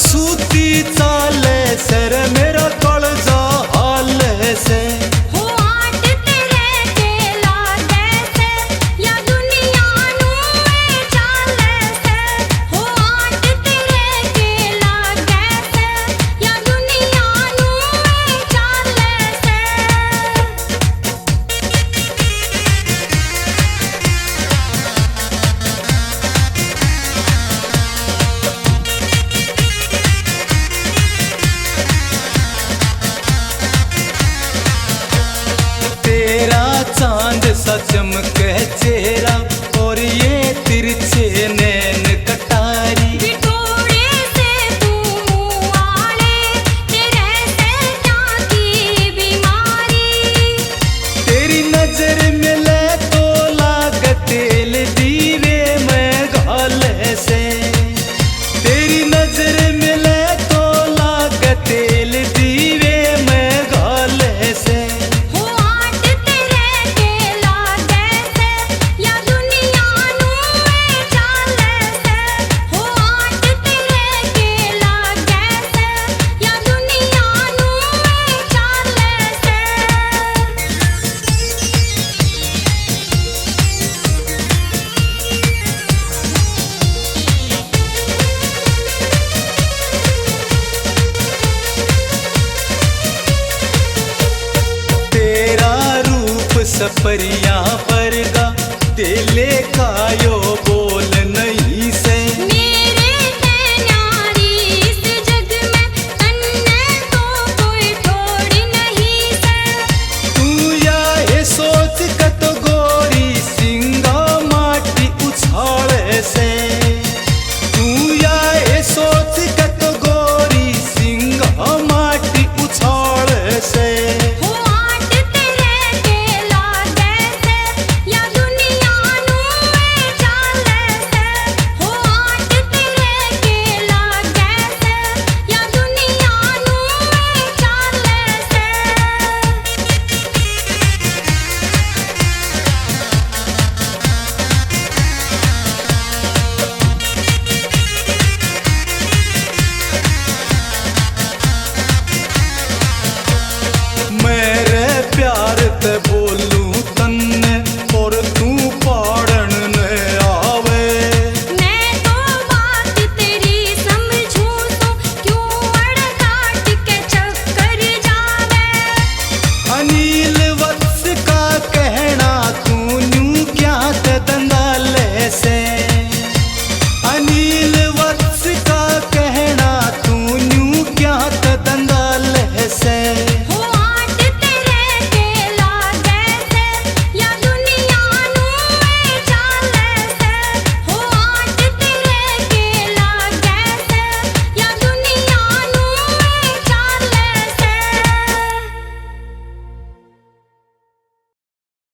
सूती चाले सर मेरा कलजा हाल से हो आट तेरे के लागे से या दुनिया नू में चाले से हो आट तेरे के लागे से या दुनिया नू में चाले से तेरा चांद सा चमके चेहरा और ये तिरछे नैन कटारी बिटोड़े से तू आले तेरे से क्या की बीमारी तेरी नजर मिले तो लाग तेल दीवे में घाले से तेरी नजर मिले तो लाग तेल दीवे में घाले से हो आट तेरे के लागे से या दुनिया नू में चाले से हो आट तेरे के लागे से या दुनिया नू में चाले से तेरा रूप सफरिया परगा दिल